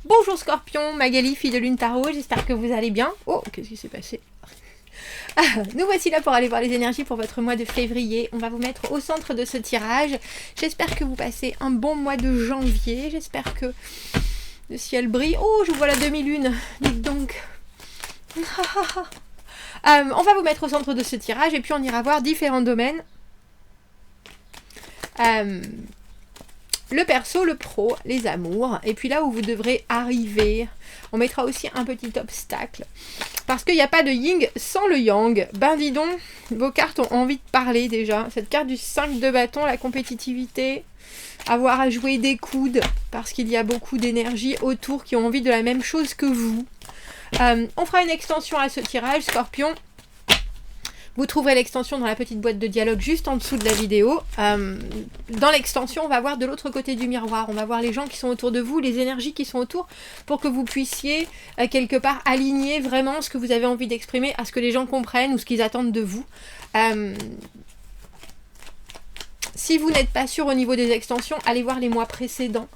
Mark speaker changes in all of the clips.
Speaker 1: Bonjour Scorpion, Magali, fille de Lune Tarot, j'espère que vous allez bien. Oh, qu'est-ce qui s'est passé? Nous voici là pour aller voir les énergies pour votre mois de février. On va vous mettre au centre de ce tirage. J'espère que vous passez un bon mois de janvier. J'espère que le ciel brille. Oh, je vois la demi-lune. Dites donc. On va vous mettre au centre de ce tirage et puis on ira voir différents domaines. Le perso, le pro, les amours, et puis là où vous devrez arriver, on mettra aussi un petit obstacle, parce qu'il n'y a pas de yin sans le yang. Ben dis donc, vos cartes ont envie de parler déjà. Cette carte du 5 de bâton, la compétitivité, avoir à jouer des coudes, parce qu'il y a beaucoup d'énergie autour qui ont envie de la même chose que vous. On fera une extension à ce tirage, Scorpion. Vous trouverez l'extension dans la petite boîte de dialogue juste en dessous de la vidéo. Dans l'extension, on va voir de l'autre côté du miroir. On va voir les gens qui sont autour de vous, les énergies qui sont autour, pour que vous puissiez quelque part aligner vraiment ce que vous avez envie d'exprimer à ce que les gens comprennent ou ce qu'ils attendent de vous. Si vous n'êtes pas sûr au niveau des extensions, allez voir les mois précédents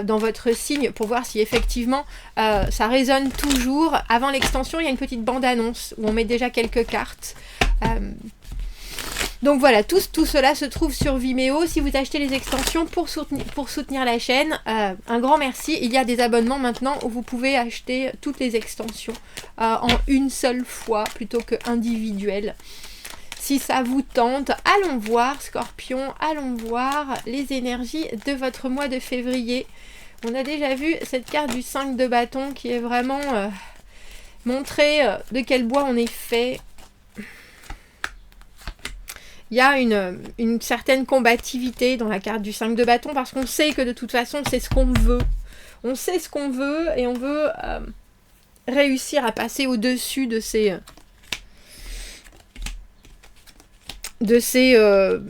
Speaker 1: dans votre signe pour voir si effectivement ça résonne toujours. Avant l'extension, il y a une petite bande-annonce où on met déjà quelques cartes. Donc voilà, tout cela se trouve sur Vimeo. Si vous achetez les extensions pour soutenir la chaîne, un grand merci. Il y a des abonnements maintenant où vous pouvez acheter toutes les extensions en une seule fois plutôt que individuelles. Si ça vous tente, allons voir Scorpion, allons voir les énergies de votre mois de février. On a déjà vu cette carte du 5 de bâton qui est vraiment montrer de quel bois on est fait. Il y a une certaine combativité dans la carte du 5 de bâton parce qu'on sait que de toute façon c'est ce qu'on veut. On sait ce qu'on veut et on veut réussir à passer au-dessus de ces...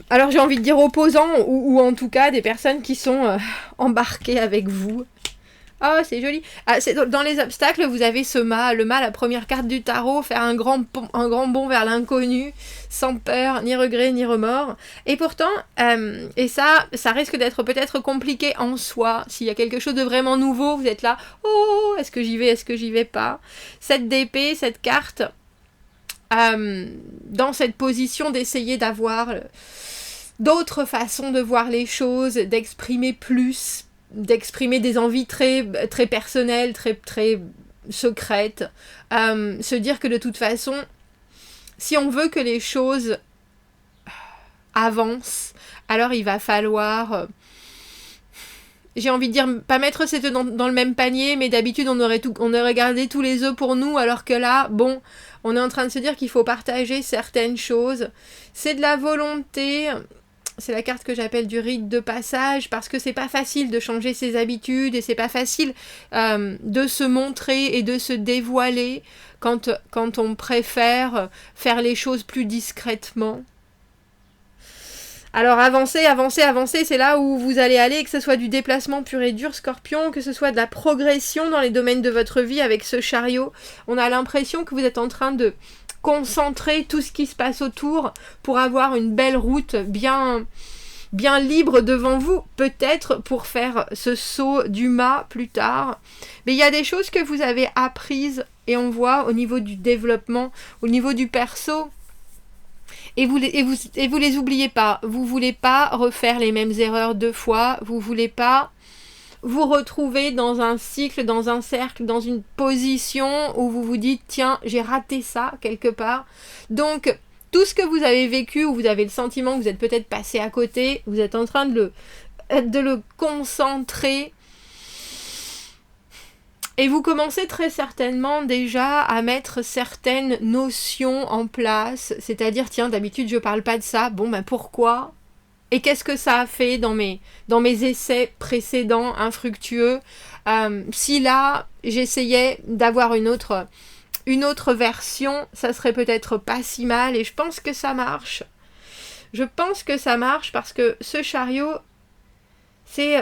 Speaker 1: alors j'ai envie de dire opposants ou en tout cas des personnes qui sont embarquées avec vous. Oh, c'est joli. Dans les obstacles, vous avez ce mât. Le mât, la première carte du tarot, faire un grand bond vers l'inconnu, sans peur, ni regret, ni remords. Et pourtant, et ça risque d'être peut-être compliqué en soi. S'il y a quelque chose de vraiment nouveau, vous êtes là, oh, est-ce que j'y vais pas? Cette d'épée, cette carte, dans cette position d'essayer d'avoir d'autres façons de voir les choses, d'exprimer plus, d'exprimer des envies très, très personnelles, très, très secrètes. Se dire que de toute façon, si on veut que les choses avancent, alors il va falloir... j'ai envie de dire, pas mettre ces œufs dans le même panier, mais d'habitude on aurait gardé tous les œufs pour nous, alors que là, bon, on est en train de se dire qu'il faut partager certaines choses. C'est de la volonté... C'est la carte que j'appelle du rite de passage parce que c'est pas facile de changer ses habitudes et c'est pas facile de se montrer et de se dévoiler quand on préfère faire les choses plus discrètement. Alors avancez, c'est là où vous allez aller, que ce soit du déplacement pur et dur, Scorpion, que ce soit de la progression dans les domaines de votre vie avec ce chariot. On a l'impression que vous êtes en train de concentrer tout ce qui se passe autour pour avoir une belle route bien libre devant vous, peut-être pour faire ce saut du mât plus tard. Mais il y a des choses que vous avez apprises et on voit au niveau du développement, au niveau du perso. Et vous les oubliez pas. Vous voulez pas refaire les mêmes erreurs 2 fois. Vous voulez pas vous retrouver dans un cycle, dans un cercle, dans une position où vous vous dites tiens, j'ai raté ça quelque part. Donc, tout ce que vous avez vécu, où vous avez le sentiment que vous êtes peut-être passé à côté, vous êtes en train de le concentrer. Et vous commencez très certainement déjà à mettre certaines notions en place. C'est-à-dire, tiens, d'habitude, je parle pas de ça. Bon, ben pourquoi ? Et qu'est-ce que ça a fait dans mes essais précédents infructueux? Si là, j'essayais d'avoir une autre version, ça serait peut-être pas si mal. Et je pense que ça marche. Je pense que ça marche parce que ce chariot, c'est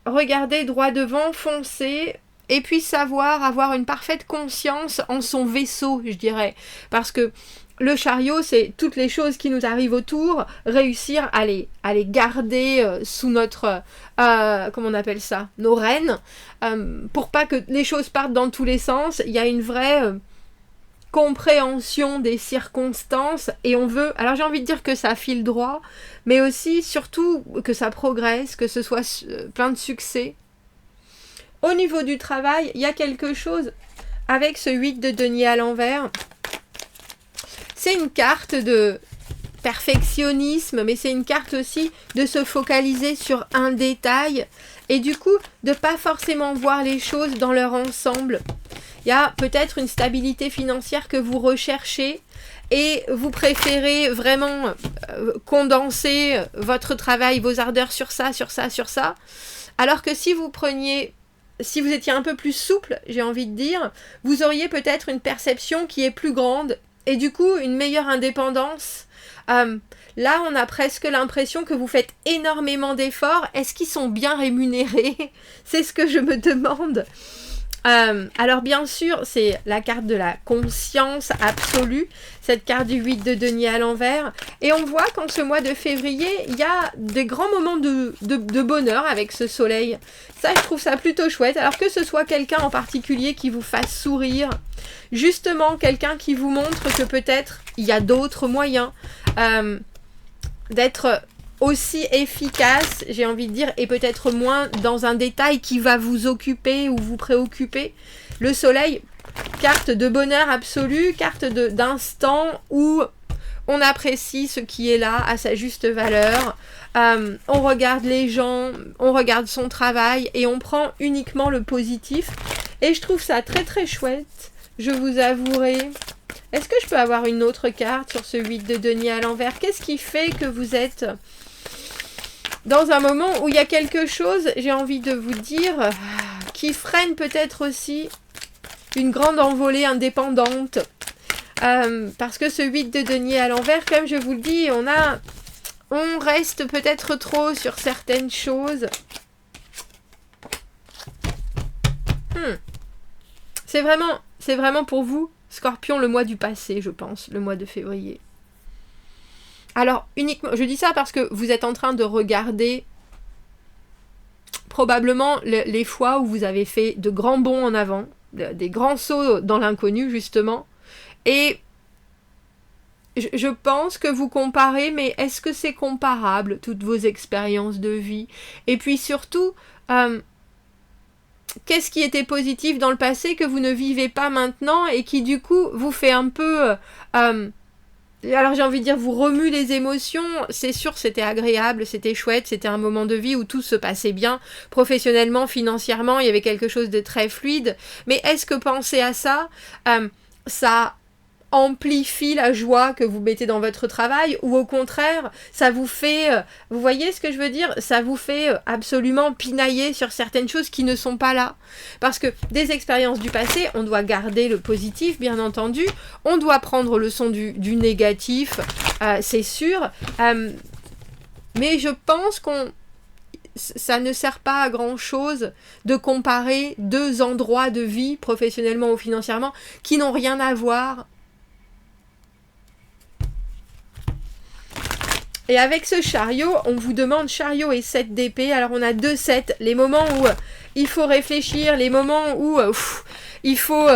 Speaker 1: regarder droit devant, foncer... Et puis savoir avoir une parfaite conscience en son vaisseau, je dirais. Parce que le chariot, c'est toutes les choses qui nous arrivent autour, réussir à les garder sous notre, comment on appelle ça, nos rênes, pour pas que les choses partent dans tous les sens. Il y a une vraie compréhension des circonstances et on veut, alors j'ai envie de dire que ça file droit, mais aussi, surtout, que ça progresse, que ce soit plein de succès. Au niveau du travail, il y a quelque chose avec ce 8 de denier à l'envers. C'est une carte de perfectionnisme, mais c'est une carte aussi de se focaliser sur un détail et du coup de pas forcément voir les choses dans leur ensemble. Il y a peut-être une stabilité financière que vous recherchez et vous préférez vraiment condenser votre travail, vos ardeurs sur ça, sur ça, sur ça. Alors que si vous étiez un peu plus souple, j'ai envie de dire, vous auriez peut-être une perception qui est plus grande et du coup une meilleure indépendance. Là, on a presque l'impression que vous faites énormément d'efforts. Est-ce qu'ils sont bien rémunérés? C'est ce que je me demande. Alors bien sûr, c'est la carte de la conscience absolue, cette carte du 8 de denier à l'envers. Et on voit qu'en ce mois de février, il y a des grands moments de bonheur avec ce soleil. Ça, je trouve ça plutôt chouette. Alors que ce soit quelqu'un en particulier qui vous fasse sourire, justement quelqu'un qui vous montre que peut-être il y a d'autres moyens d'être aussi efficace, j'ai envie de dire, et peut-être moins dans un détail qui va vous occuper ou vous préoccuper. Le soleil, carte de bonheur absolu, carte d'instant où on apprécie ce qui est là à sa juste valeur. On regarde les gens, on regarde son travail et on prend uniquement le positif. Et je trouve ça très très chouette, je vous avouerai. Est-ce que je peux avoir une autre carte sur ce 8 de denier à l'envers? Qu'est-ce qui fait que vous êtes dans un moment où il y a quelque chose, j'ai envie de vous dire, qui freine peut-être aussi une grande envolée indépendante? Parce que ce 8 de denier à l'envers, comme je vous le dis, on reste peut-être trop sur certaines choses. C'est vraiment pour vous, Scorpion, le mois du passé, je pense, le mois de février. Alors, uniquement, je dis ça parce que vous êtes en train de regarder probablement les fois où vous avez fait de grands bonds en avant, des grands sauts dans l'inconnu, justement. Et je pense que vous comparez, mais est-ce que c'est comparable, toutes vos expériences de vie? Et puis surtout, qu'est-ce qui était positif dans le passé que vous ne vivez pas maintenant et qui, du coup, vous fait un peu... alors j'ai envie de dire, vous remue les émotions. C'est sûr, c'était agréable, c'était chouette, c'était un moment de vie où tout se passait bien, professionnellement, financièrement, il y avait quelque chose de très fluide. Mais est-ce que penser à ça, ça amplifie la joie que vous mettez dans votre travail, ou au contraire, ça vous fait, vous voyez ce que je veux dire, ça vous fait absolument pinailler sur certaines choses qui ne sont pas là. Parce que des expériences du passé, on doit garder le positif, bien entendu, on doit prendre le son du négatif, c'est sûr, mais je pense ça ne sert pas à grand chose de comparer deux endroits de vie, professionnellement ou financièrement, qui n'ont rien à voir. Et avec ce chariot, on vous demande chariot et 7 d'épée. Alors on a 2 sets, les moments où il faut réfléchir, les moments où il faut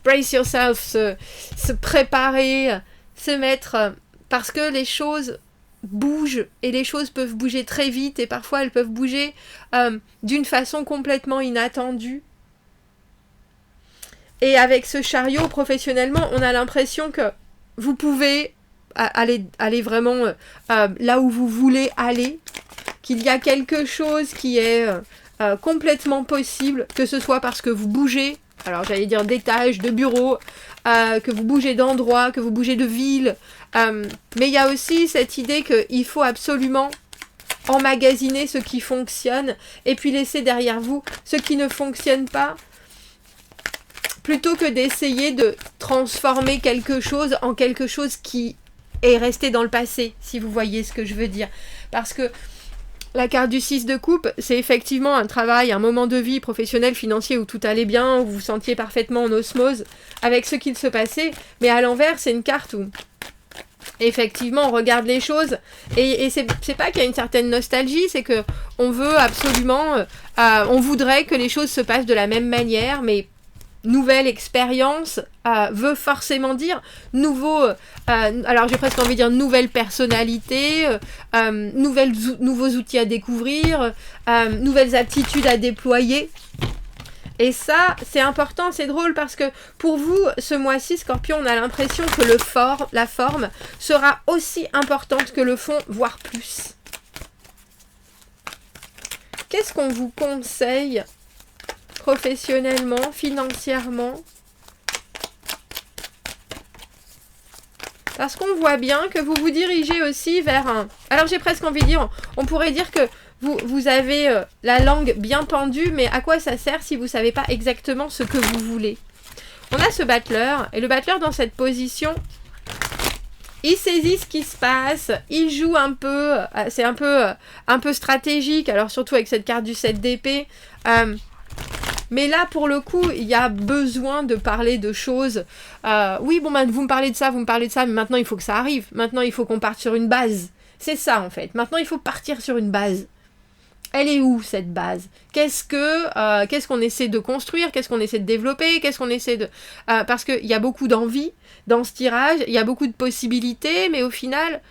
Speaker 1: brace yourself, se préparer, se mettre, parce que les choses bougent et les choses peuvent bouger très vite et parfois elles peuvent bouger d'une façon complètement inattendue. Et avec ce chariot, professionnellement, on a l'impression que vous pouvez aller vraiment là où vous voulez aller, qu'il y a quelque chose qui est complètement possible, que ce soit parce que vous bougez, alors j'allais dire d'étage, de bureau, que vous bougez d'endroit, que vous bougez de ville, mais il y a aussi cette idée qu'il faut absolument emmagasiner ce qui fonctionne et puis laisser derrière vous ce qui ne fonctionne pas, plutôt que d'essayer de transformer quelque chose en quelque chose qui est resté dans le passé, si vous voyez ce que je veux dire. Parce que La carte du 6 de coupe, c'est effectivement un travail, un moment de vie professionnel, financier, où tout allait bien, où vous vous sentiez parfaitement en osmose avec ce qu'il se passait. Mais à l'envers, c'est une carte où, effectivement, on regarde les choses. Et c'est pas qu'il y a une certaine nostalgie, c'est que on veut absolument... on voudrait que les choses se passent de la même manière, mais... Nouvelle expérience veut forcément dire nouveau, alors j'ai presque envie de dire nouvelle personnalité, nouveaux outils à découvrir, nouvelles aptitudes à déployer. Et ça, c'est important, c'est drôle parce que pour vous, ce mois-ci, Scorpion, on a l'impression que la forme sera aussi importante que le fond, voire plus. Qu'est-ce qu'on vous conseille professionnellement, financièrement? Parce qu'on voit bien que vous vous dirigez aussi vers un... Alors j'ai presque envie de dire, on pourrait dire que vous avez la langue bien pendue, mais à quoi ça sert si vous ne savez pas exactement ce que vous voulez? On a ce battleur, et le battleur dans cette position, il saisit ce qui se passe, il joue un peu, c'est un peu stratégique, alors surtout avec cette carte du 7 d'épée, mais là, pour le coup, il y a besoin de parler de choses. Oui, bon, vous me parlez de ça, mais maintenant, il faut que ça arrive. Maintenant, il faut qu'on parte sur une base. C'est ça, en fait. Maintenant, il faut partir sur une base. Elle est où, cette base? Qu'est-ce qu'on essaie de construire? Qu'est-ce qu'on essaie de développer? Qu'est-ce qu'on essaie de... parce qu'il y a beaucoup d'envie dans ce tirage, il y a beaucoup de possibilités, mais au final...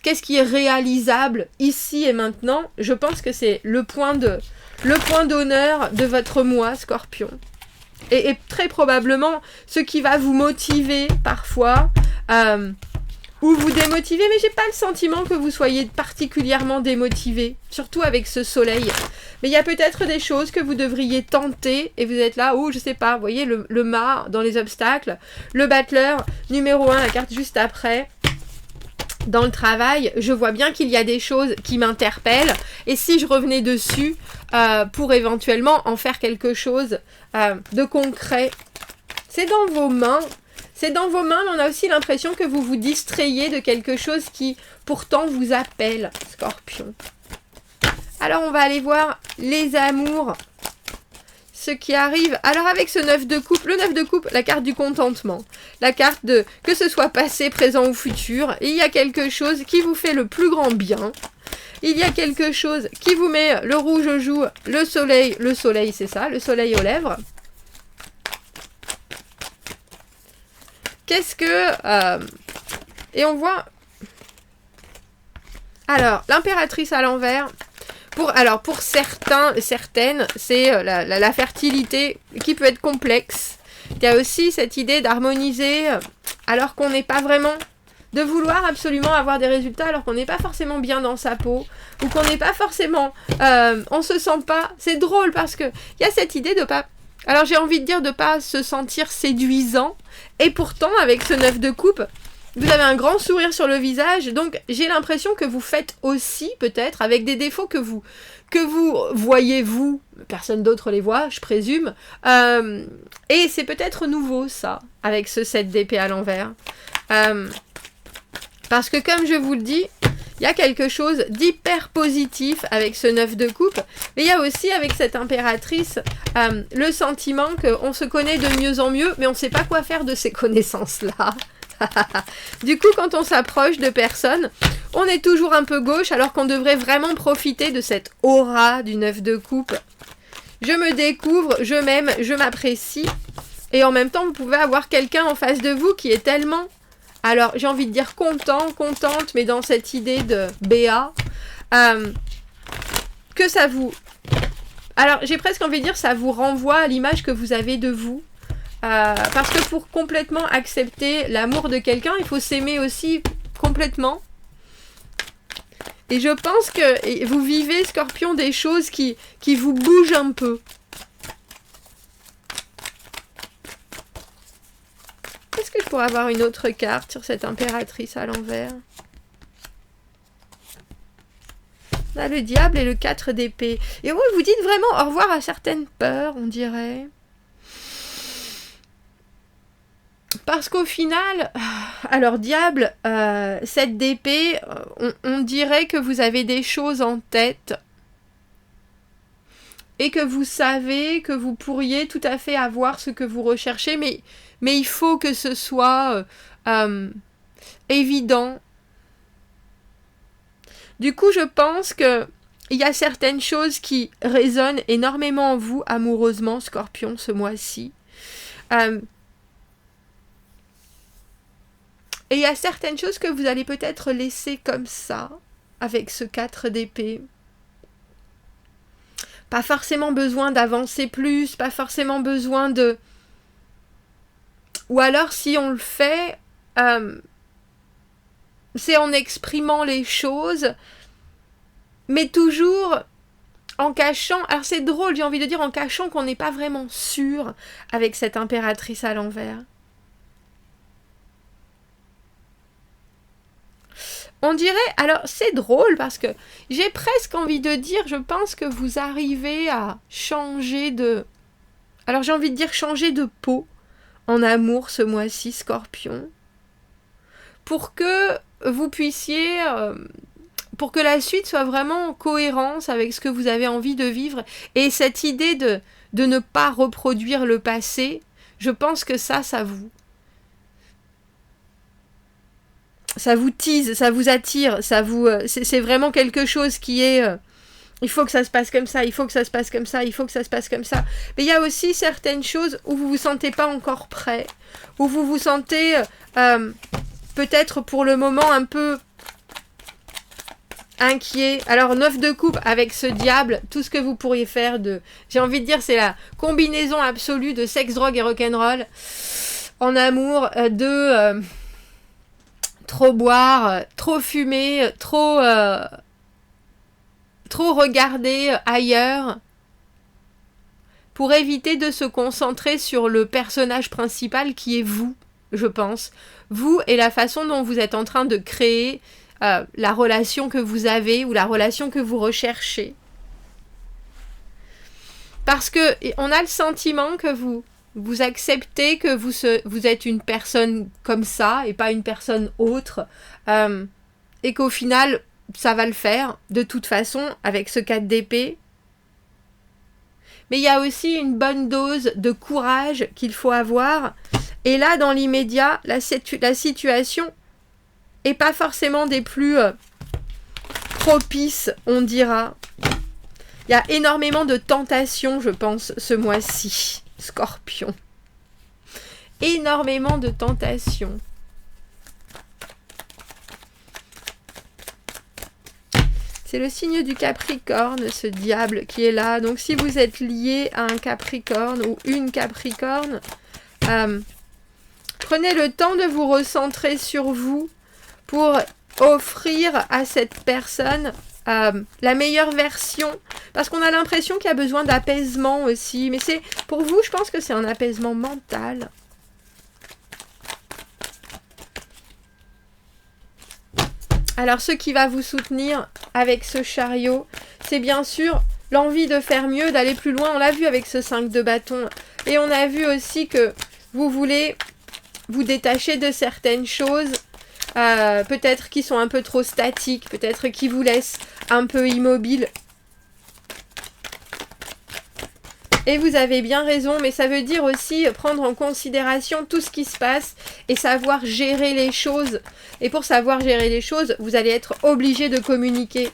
Speaker 1: qu'est-ce qui est réalisable ici et maintenant? Je pense que c'est le point d'honneur de votre mois, Scorpion. Et très probablement, ce qui va vous motiver parfois, ou vous démotiver, mais j'ai pas le sentiment que vous soyez particulièrement démotivé, surtout avec ce soleil. Mais il y a peut-être des choses que vous devriez tenter, et vous êtes là, oh, je sais pas, vous voyez, le mât dans les obstacles, le battleur, numéro 1, la carte juste après. Dans le travail, je vois bien qu'il y a des choses qui m'interpellent, et si je revenais dessus pour éventuellement en faire quelque chose de concret, c'est dans vos mains. C'est dans vos mains, mais on a aussi l'impression que vous vous distrayez de quelque chose qui pourtant vous appelle, Scorpion. Alors on va aller voir les amours, ce qui arrive. Alors avec ce 9 de coupe, le 9 de coupe, la carte du contentement, la carte de que ce soit passé, présent ou futur, il y a quelque chose qui vous fait le plus grand bien. Il y a quelque chose qui vous met le rouge aux joues, le soleil c'est ça, le soleil aux lèvres. Qu'est-ce que... et on voit... Alors, l'impératrice à l'envers... Pour certaines, c'est la fertilité qui peut être complexe. Il y a aussi cette idée d'harmoniser alors qu'on n'est pas vraiment... De vouloir absolument avoir des résultats alors qu'on n'est pas forcément bien dans sa peau. Ou qu'on n'est pas forcément... on se sent pas... C'est drôle parce que il y a cette idée de pas... Alors j'ai envie de dire de pas se sentir séduisant. Et pourtant, avec ce 9 de coupe... Vous avez un grand sourire sur le visage, donc j'ai l'impression que vous faites aussi, peut-être, avec des défauts que vous voyez, vous, personne d'autre les voit, je présume, et c'est peut-être nouveau, ça, avec ce 7 d'épée à l'envers. Parce que, comme je vous le dis, il y a quelque chose d'hyper positif avec ce 9 de coupe, mais il y a aussi, avec cette impératrice, le sentiment qu'on se connaît de mieux en mieux, mais on ne sait pas quoi faire de ces connaissances-là. Du coup, quand on s'approche de personnes, on est toujours un peu gauche alors qu'on devrait vraiment profiter de cette aura du 9 de coupe. Je me découvre, je m'aime, je m'apprécie. Et en même temps, vous pouvez avoir quelqu'un en face de vous qui est tellement... Alors, j'ai envie de dire contente, mais dans cette idée de BA, que ça vous... Alors, j'ai presque envie de dire ça vous renvoie à l'image que vous avez de vous. Parce que pour complètement accepter l'amour de quelqu'un, il faut s'aimer aussi complètement. Et je pense que vous vivez, Scorpion, des choses qui vous bougent un peu. Est-ce que je pourrais avoir une autre carte sur cette impératrice à l'envers? On a le diable et le 4 d'épée. Et oui, vous dites vraiment au revoir à certaines peurs, on dirait. Parce qu'au final, alors diable, cette d'épée, on dirait que vous avez des choses en tête et que vous savez que vous pourriez tout à fait avoir ce que vous recherchez, mais il faut que ce soit évident. Du coup, je pense que il y a certaines choses qui résonnent énormément en vous, amoureusement, Scorpion, ce mois-ci. Et il y a certaines choses que vous allez peut-être laisser comme ça, avec ce 4 d'épée. Pas forcément besoin d'avancer plus, pas forcément besoin de... Ou alors, si on le fait, c'est en exprimant les choses, mais toujours en cachant... Alors c'est drôle, j'ai envie de dire en cachant qu'on n'est pas vraiment sûr avec cette impératrice à l'envers. On dirait, alors c'est drôle parce que j'ai presque envie de dire, je pense que vous arrivez à changer de... Alors j'ai envie de dire changer de peau en amour ce mois-ci, Scorpion, pour que vous puissiez... pour que la suite soit vraiment en cohérence avec ce que vous avez envie de vivre. Et cette idée de ne pas reproduire le passé, je pense que ça vous tease, ça vous attire, c'est vraiment quelque chose qui est... il faut que ça se passe comme ça, il faut que ça se passe comme ça, il faut que ça se passe comme ça. Mais il y a aussi certaines choses où vous vous sentez pas encore prêt, où vous vous sentez peut-être pour le moment un peu inquiet. Alors 9 de coupe avec ce diable, tout ce que vous pourriez faire de... J'ai envie de dire, c'est la combinaison absolue de sexe, drogue et rock'n'roll en amour, trop boire, trop fumer, trop regarder ailleurs pour éviter de se concentrer sur le personnage principal qui est vous, je pense. Vous et la façon dont vous êtes en train de créer la relation que vous avez ou la relation que vous recherchez. Parce que on a le sentiment que vous acceptez que vous êtes une personne comme ça et pas une personne autre, et qu'au final ça va le faire de toute façon avec ce 4 d'épée. Mais il y a aussi une bonne dose de courage qu'il faut avoir, et là dans l'immédiat la situation est pas forcément des plus propices, on dira. Il y a énormément de tentations, je pense, ce mois-ci, Scorpion. Énormément de tentations. C'est le signe du Capricorne, ce diable qui est là. Donc si vous êtes lié à un Capricorne ou une Capricorne, prenez le temps de vous recentrer sur vous pour offrir à cette personne la meilleure version, parce qu'on a l'impression qu'il y a besoin d'apaisement aussi, mais c'est pour vous, je pense que c'est un apaisement mental. Alors ce qui va vous soutenir avec ce chariot, c'est bien sûr l'envie de faire mieux, d'aller plus loin. On l'a vu avec ce 5 de bâton, et on a vu aussi que vous voulez vous détacher de certaines choses, peut-être qui sont un peu trop statiques, peut-être qui vous laissent un peu immobile. Et vous avez bien raison, mais ça veut dire aussi prendre en considération tout ce qui se passe et savoir gérer les choses. Et pour savoir gérer les choses, vous allez être obligé de communiquer.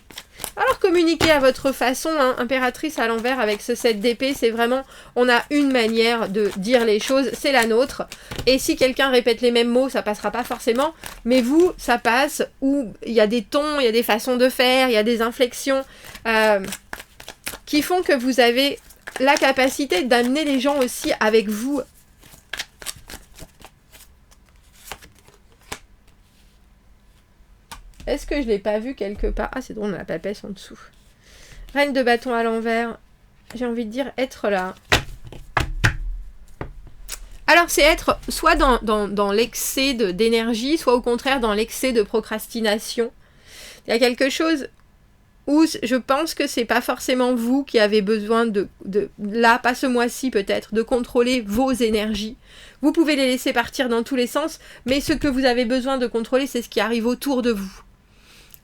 Speaker 1: Alors communiquez à votre façon, hein. Impératrice à l'envers avec ce 7 d'épée, c'est vraiment, on a une manière de dire les choses, c'est la nôtre. Et si quelqu'un répète les mêmes mots, ça passera pas forcément, mais vous, ça passe, ou il y a des tons, il y a des façons de faire, il y a des inflexions qui font que vous avez la capacité d'amener les gens aussi avec vous. Est-ce que je ne l'ai pas vu quelque part? Ah, c'est drôle, on a la papesse en dessous. Reine de bâton à l'envers. J'ai envie de dire être là. Alors, c'est être soit dans l'excès d'énergie, soit au contraire dans l'excès de procrastination. Il y a quelque chose ou je pense que c'est pas forcément vous qui avez besoin là, pas ce mois-ci peut-être, de contrôler vos énergies. Vous pouvez les laisser partir dans tous les sens, mais ce que vous avez besoin de contrôler, c'est ce qui arrive autour de vous.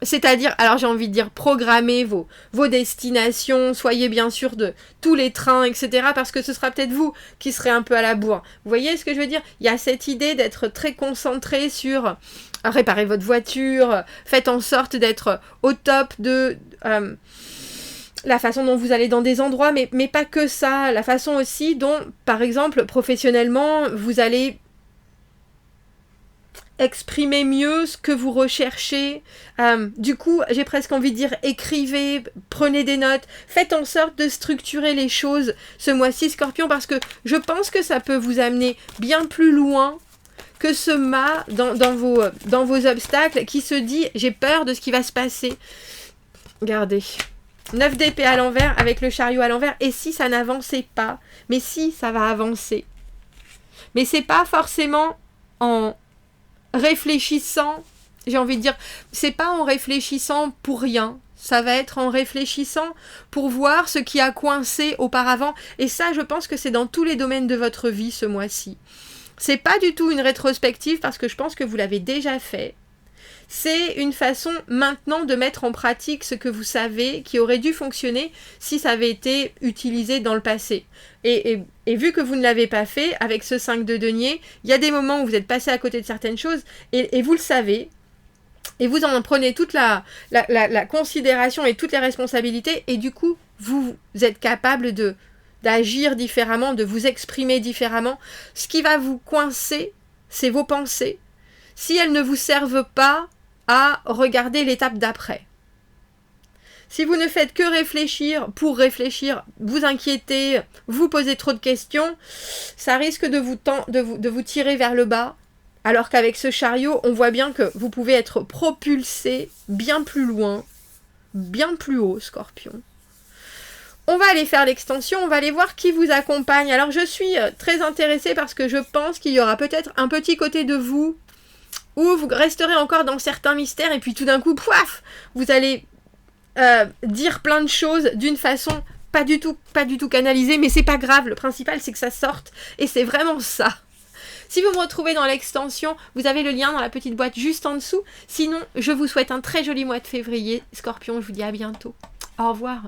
Speaker 1: C'est-à-dire, alors j'ai envie de dire, programmez vos destinations, soyez bien sûr de tous les trains, etc. Parce que ce sera peut-être vous qui serez un peu à la bourre. Vous voyez ce que je veux dire? Il y a cette idée d'être très concentré sur réparer votre voiture, faites en sorte d'être au top de la façon dont vous allez dans des endroits, mais pas que ça, la façon aussi dont, par exemple, professionnellement, vous allez exprimer mieux ce que vous recherchez. Du coup, j'ai presque envie de dire écrivez, prenez des notes, faites en sorte de structurer les choses ce mois-ci, Scorpion, parce que je pense que ça peut vous amener bien plus loin que ce mât dans vos obstacles qui se dit j'ai peur de ce qui va se passer. Regardez. 9 d'épée à l'envers avec le chariot à l'envers. Et si ça n'avançait pas? Mais si, ça va avancer. Mais c'est pas forcément en réfléchissant, j'ai envie de dire, c'est pas en réfléchissant pour rien, ça va être en réfléchissant pour voir ce qui a coincé auparavant, et ça je pense que c'est dans tous les domaines de votre vie ce mois-ci. C'est pas du tout une rétrospective parce que je pense que vous l'avez déjà fait. C'est une façon maintenant de mettre en pratique ce que vous savez qui aurait dû fonctionner si ça avait été utilisé dans le passé. Et vu que vous ne l'avez pas fait, avec ce 5 de denier, il y a des moments où vous êtes passé à côté de certaines choses et vous le savez. Et vous en prenez toute la considération et toutes les responsabilités. Et du coup, vous êtes capable d'agir différemment, de vous exprimer différemment. Ce qui va vous coincer, c'est vos pensées. Si elles ne vous servent pas à regarder l'étape d'après. Si vous ne faites que réfléchir pour réfléchir, vous inquiéter, vous poser trop de questions, ça risque de vous tirer vers le bas. Alors qu'avec ce chariot, on voit bien que vous pouvez être propulsé bien plus loin, bien plus haut, Scorpion. On va aller faire l'extension, on va aller voir qui vous accompagne. Alors je suis très intéressée parce que je pense qu'il y aura peut-être un petit côté de vous où vous resterez encore dans certains mystères et puis tout d'un coup, pouf, vous allez dire plein de choses d'une façon pas du tout canalisée, mais c'est pas grave, le principal c'est que ça sorte et c'est vraiment ça. Si vous me retrouvez dans l'extension, vous avez le lien dans la petite boîte juste en dessous. Sinon, je vous souhaite un très joli mois de février. Scorpion, je vous dis à bientôt. Au revoir.